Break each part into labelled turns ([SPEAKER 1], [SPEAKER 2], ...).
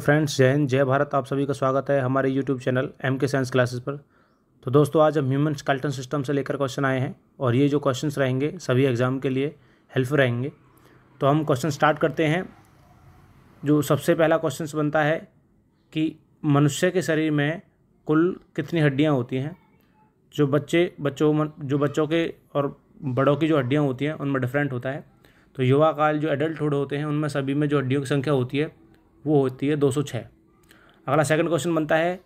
[SPEAKER 1] Friends, जय हिंद, जय भारत। आप सभी का स्वागत है हमारे YouTube channel MK science classes पर। तो दोस्तों, आज हम ह्यूमन स्केलेटन सिस्टम से लेकर क्वेश्चन आए हैं और ये जो क्वेश्चंस रहेंगे सभी एग्ज़ाम के लिए हेल्पफुल रहेंगे। तो हम क्वेश्चन स्टार्ट करते हैं। जो सबसे पहला क्वेश्चन बनता है कि मनुष्य के शरीर में कुल कितनी हड्डियाँ होती हैं। जो बच्चों के और बड़ों की जो हड्डियाँ होती हैं उनमें डिफरेंट होता है। तो युवा काल जो एडल्टहुड होते हैं उनमें सभी में जो हड्डियों की संख्या होती है वो होती है 206। अगला सेकंड क्वेश्चन बनता है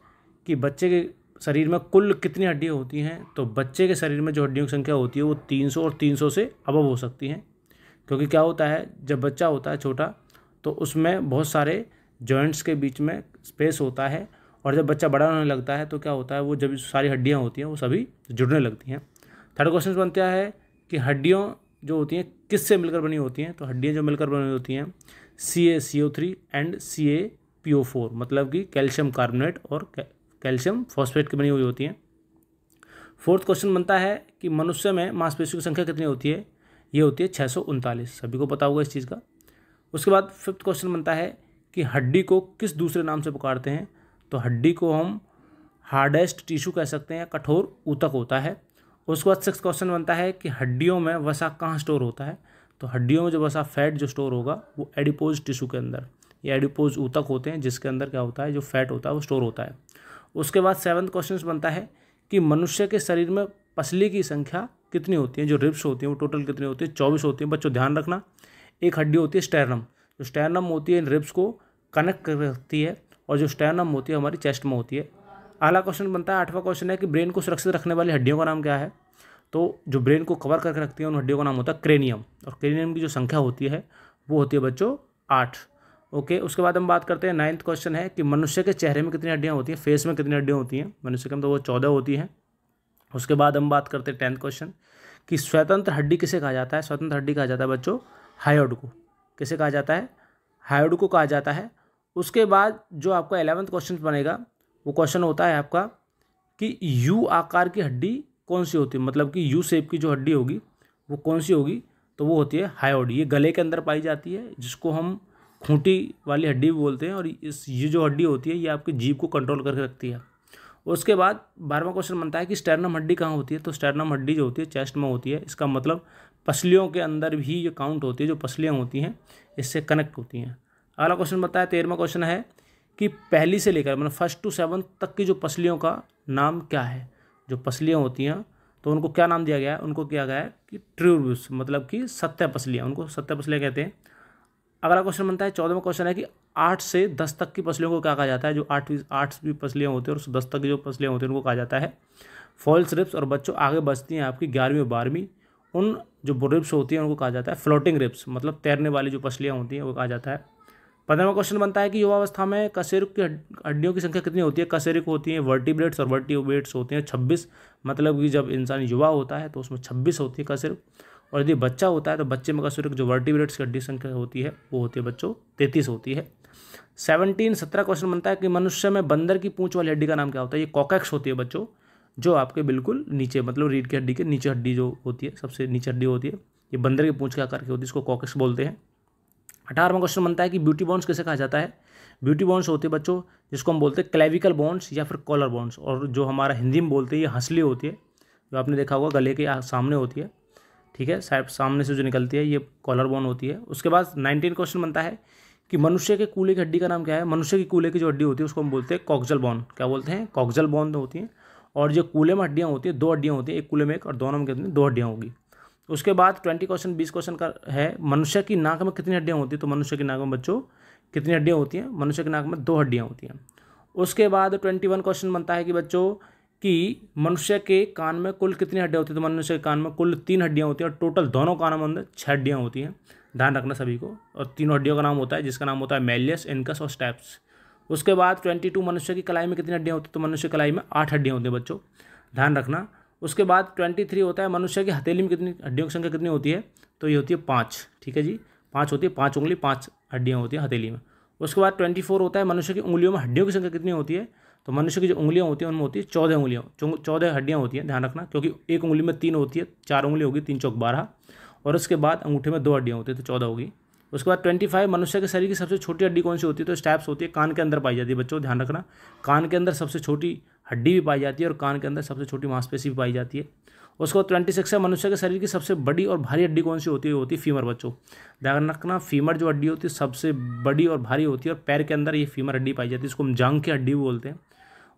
[SPEAKER 1] कि बच्चे के शरीर में कुल कितनी हड्डियाँ होती हैं। तो बच्चे के शरीर में जो हड्डियों की संख्या होती है वो 300 और 300 से अबव हो सकती हैं। क्योंकि क्या होता है, जब बच्चा होता है छोटा तो उसमें बहुत सारे जॉइंट्स के बीच में स्पेस होता है, और जब बच्चा बड़ा होने लगता है तो क्या होता है, वो जब सारी हड्डियाँ होती हैं वो सभी जुड़ने लगती हैं। थर्ड क्वेश्चन बनता है कि हड्डियों जो होती हैं किससे मिलकर बनी होती हैं। तो हड्डियाँ जो मिलकर बनी होती हैं CaCO3 एंड CaPO4, मतलब कि कैल्शियम कार्बोनेट और कैल्शियम फॉस्फेट की बनी हुई होती हैं। फोर्थ क्वेश्चन बनता है कि मनुष्य में मांसपेशियों की संख्या कितनी होती है। ये होती है 639, सभी को पता होगा इस चीज़ का। उसके बाद फिफ्थ क्वेश्चन बनता है कि हड्डी को किस दूसरे नाम से पुकारते हैं। तो हड्डी को हम हार्डेस्ट टिश्यू कह सकते हैं, कठोर ऊतक होता है। उसके बाद सिक्स्थ क्वेश्चन बनता है कि हड्डियों में वसा कहाँ स्टोर होता है। तो हड्डियों में जो वसा फैट जो स्टोर होगा वो एडिपोज टिश्यू के अंदर, ये एडिपोज ऊतक होते हैं जिसके अंदर क्या होता है, जो फैट होता है वो स्टोर होता है। उसके बाद सेवन्थ क्वेश्चन बनता है कि मनुष्य के शरीर में पसली की संख्या कितनी होती है। जो रिब्स होती हैं वो टोटल कितनी होती है, 24 होती है। बच्चों ध्यान रखना, एक हड्डी होती है स्टेरनम, जो स्टेरनम होती है इन रिब्स को कनेक्ट कर रखती है, और जो स्टेरनम होती है हमारी चेस्ट में होती है। अगला क्वेश्चन बनता है, आठवां क्वेश्चन है कि ब्रेन को सुरक्षित रखने वाली हड्डियों का नाम क्या है। तो जो ब्रेन को कवर करके रखती है उन हड्डियों का नाम होता है क्रेनियम, और क्रेनियम की जो संख्या होती है वो होती है बच्चों 8। ओके, उसके बाद हम बात करते हैं, नाइन्थ क्वेश्चन है कि मनुष्य के चेहरे में कितनी हड्डियाँ होती हैं, फेस में कितनी हड्डियाँ होती हैं। मनुष्य के अंदर वो 14 होती हैं। उसके बाद हम बात करते हैं 10th क्वेश्चन कि स्वतंत्र हड्डी किसे कहा जाता है। स्वतंत्र हड्डी कहा जाता है बच्चों हायोइड को। किसे कहा जाता है, हायोइड को कहा जाता है। उसके बाद जो आपका 11th क्वेश्चन बनेगा वो क्वेश्चन होता है आपका कि यू आकार की हड्डी कौन सी होती है, मतलब कि यू शेप की जो हड्डी होगी वो कौन सी होगी। तो वो होती है हायोइड। ये गले के अंदर पाई जाती है, जिसको हम खूंटी वाली हड्डी भी बोलते हैं, और ये जो हड्डी होती है ये आपकी जीभ को कंट्रोल करके रखती है। उसके बाद 12वां क्वेश्चन बनता है कि स्टेरनम हड्डी कहाँ होती है। तो स्टेरनम हड्डी जो होती है चेस्ट में होती है। इसका मतलब पसलियों के अंदर भी ये काउंट होती है, जो पसलियाँ होती हैं इससे कनेक्ट होती हैं। अगला क्वेश्चन बताया 13वां क्वेश्चन है कि पहली से लेकर मतलब 1st to 7th तक की जो पसलियों का नाम क्या है। जो पसलियाँ होती हैं तो उनको क्या नाम दिया गया है, उनको किया गया है कि ट्रूब्यूस, मतलब कि सत्य पसलियाँ, उनको सत्य पसलियाँ कहते हैं। अगला क्वेश्चन बनता है 14वां क्वेश्चन है कि 8 से 10 तक की पसलियों को क्या कहा जाता है। जो 8वीं पसलियाँ होती हैं और 10 तक की जो पसलियाँ होती हैं उनको कहा जाता है फॉल्स रिब्स। और बच्चों आगे बचती हैं आपकी 11वीं और 12वीं, उन जो रिब्स होती हैं उनको कहा जाता है फ्लोटिंग रिब्स, मतलब तैरने वाली जो पसलियाँ होती हैं वो कहा जाता है। 15वां क्वेश्चन बनता है कि युवावस्था में कशेरुक की हड्डियों की संख्या कितनी होती है। कशेरुक होती हैं वर्टिब्रेट्स और वर्टिब्रेट्स होते हैं 26, मतलब कि जब इंसान युवा होता है तो उसमें 26 होती है कशेरुक, और यदि बच्चा होता है तो बच्चे में कशेरुक जो वर्टिब्रेट्स की हड्डी संख्या होती है वो होती है बच्चों 33 होती है। 17 क्वेश्चन बनता है कि मनुष्य में बंदर की पूंछ वाली हड्डी का नाम क्या होता है। ये कॉकैक्स होती है बच्चों, जो आपके बिल्कुल नीचे, मतलब रीढ़ की हड्डी के नीचे हड्डी जो होती है, सबसे नीचे हड्डी होती है, ये बंदर की पूंछ के आकार की होती है, इसको कॉकैक्स बोलते हैं। 18वां क्वेश्चन बनता है कि ब्यूटी बोन्स किसे कहा जाता है। ब्यूटी बोन्स होते हैं बच्चों जिसको हम बोलते हैं क्लेविकल बोन्स या फिर कॉलर बोन्स, और जो हमारा हिंदी में बोलते हैं ये हंसली होती है, जो आपने देखा होगा गले के सामने होती है, ठीक है, सामने से जो निकलती है ये कॉलर बोन होती है। उसके बाद 19 क्वेश्चन बनता है कि मनुष्य के कूल्हे की हड्डी का नाम क्या है। मनुष्य की कूल्हे की जो हड्डी होती है उसको हम बोलते हैं कॉक्जल बोन। क्या बोलते हैं, कॉक्जल बोन होती हैं। और जो कूल्हे में हड्डियाँ होती हैं 2 हड्डियाँ होती हैं, एक कूल्हे में एक, और दोनों में कितनी 2 हड्डियाँ होगी। उसके बाद 20 क्वेश्चन का है मनुष्य की नाक में कितनी हड्डियाँ होती है। तो मनुष्य की नाक में बच्चों कितनी हड्डियाँ होती हैं, मनुष्य की नाक में 2 हड्डियाँ होती हैं। उसके बाद 21 क्वेश्चन बनता है कि बच्चों कि मनुष्य के कान में कुल कितनी हड्डियाँ होती है। तो मनुष्य के कान में कुल 3 हड्डियाँ होती हैं, और टोटल दोनों कानों में अंदर 6 हड्डियाँ होती हैं। ध्यान रखना सभी को। और 3 हड्डियों का नाम होता है जिसका नाम होता है मेलियस, इनकस और स्टेप्स। उसके बाद 22 मनुष्य की कलाई में कितनी हड्डियाँ होती है। तो मनुष्य की कलाई में 8 हड्डियाँ होती हैं बच्चों, ध्यान रखना। उसके बाद 23 होता है मनुष्य की हथेली में कितनी हड्डियों की संख्या कितनी होती है। तो ये होती है 5, ठीक है जी, 5 होती है, 5 उंगली 5 हड्डियाँ होती हैं हथेली में। उसके बाद 24 होता है मनुष्य की उंगलियों में हड्डियों की संख्या कितनी होती है। तो मनुष्य की जो उंगलियाँ होती हैं उनमें होती है 14 उंगलियाँ, 14 हड्डियाँ होती हैं, ध्यान रखना, क्योंकि एक उंगली में 3 होती है, 4 उंगली होगी, 3 चौक 12, और उसके बाद अंगूठे में 2 हड्डियाँ होती है तो 14 होगी। उसके बाद 25 मनुष्य के शरीर की सबसे छोटी हड्डी कौन सी होती है, तो स्टैप्स होती है, कान के अंदर पाई जाती है। बच्चों ध्यान रखना, कान के अंदर सबसे छोटी हड्डी भी पाई जाती है और कान के अंदर सबसे छोटी मांसपेशी भी पाई जाती है। उसके बाद 26 है, मनुष्य के शरीर की सबसे बड़ी और भारी हड्डी कौन सी होती है, होती है फीमर। बच्चों ध्यान रखना, फीमर जो हड्डी होती है सबसे बड़ी और भारी होती है और पैर के अंदर ये फीमर हड्डी पाई जाती है, इसको हम जांघ की हड्डी भी बोलते हैं।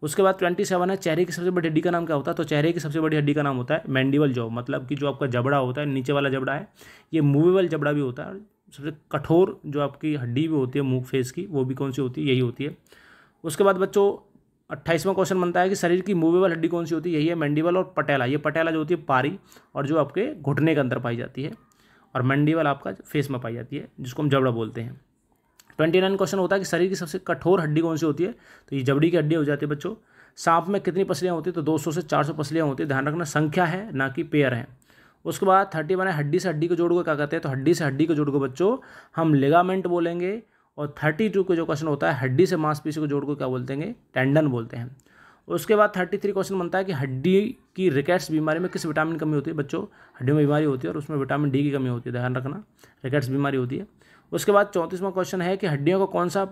[SPEAKER 1] उसके बाद 27 है, चेहरे की सबसे बड़ी हड्डी का नाम क्या होता है, तो चेहरे की सबसे बड़ी हड्डी का नाम होता है मैंडिबल जॉ, मतलब कि जो आपका जबड़ा होता है, नीचे वाला जबड़ा है, ये मूवेबल जबड़ा भी होता है। सबसे कठोर जो आपकी हड्डी भी होती है मुंह फेस की, वो भी कौन सी होती है, यही होती है। उसके बाद बच्चों 28वां क्वेश्चन बनता है कि शरीर की मूवेबल हड्डी कौन सी होती है, यही है मैंडिबल और पटेला। ये पटेला जो होती है पारी और जो आपके घुटने के अंदर पाई जाती है, और मैंडिबल आपका फेस में पाई जाती है, जिसको हम जबड़ा बोलते हैं। 29 क्वेश्चन होता है कि शरीर की सबसे कठोर हड्डी कौन सी होती है, तो ये जबड़ी की हड्डी हो जाती है। बच्चों सांप में कितनी पसलियाँ होती है, तो 200 से 400 पसलियाँ होती है। ध्यान रखना, संख्या है ना कि पेयर है। उसके बाद 31 है, हड्डी से हड्डी को जोड़ को क्या कहते हैं, तो हड्डी से हड्डी को जोड़ को बच्चों हम लिगामेंट बोलेंगे। और 32 का जो क्वेश्चन होता है, हड्डी से मांसपेशी को जोड़ को क्या बोलते हैं, टेंडन बोलते हैं। उसके बाद 33 क्वेश्चन बनता है कि हड्डी की रिकेट्स बीमारी में किस विटामिन की कमी होती है। बच्चों हड्डी में बीमारी होती है और उसमें विटामिन डी की कमी होती है, ध्यान रखना, रिकेट्स बीमारी होती है। उसके बाद 34वां क्वेश्चन है कि हड्डियों में कौन सा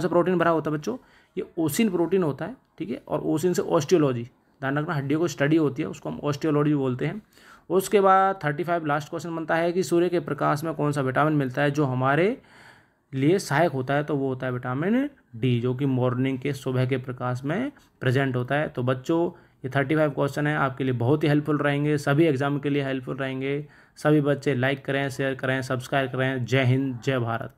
[SPEAKER 1] प्रोटीन भरा होता है। बच्चों ये ओसिन प्रोटीन होता है, ठीक है, और ओसिन से ऑस्टियोलॉजी, ध्यान रखना, हड्डियों को स्टडी होती है, उसको हम ऑस्टियोलॉजी बोलते हैं। उसके बाद 35 लास्ट क्वेश्चन बनता है कि सूर्य के प्रकाश में कौन सा विटामिन मिलता है जो हमारे लिए सहायक होता है, तो वो होता है विटामिन डी, जो कि मॉर्निंग के सुबह के प्रकाश में प्रेजेंट होता है। तो बच्चों ये 35 क्वेश्चन है, आपके लिए बहुत ही हेल्पफुल रहेंगे, सभी एग्जाम के लिए हेल्पफुल रहेंगे। सभी बच्चे लाइक करें, शेयर करें, सब्सक्राइब करें। जय हिंद, जय भारत।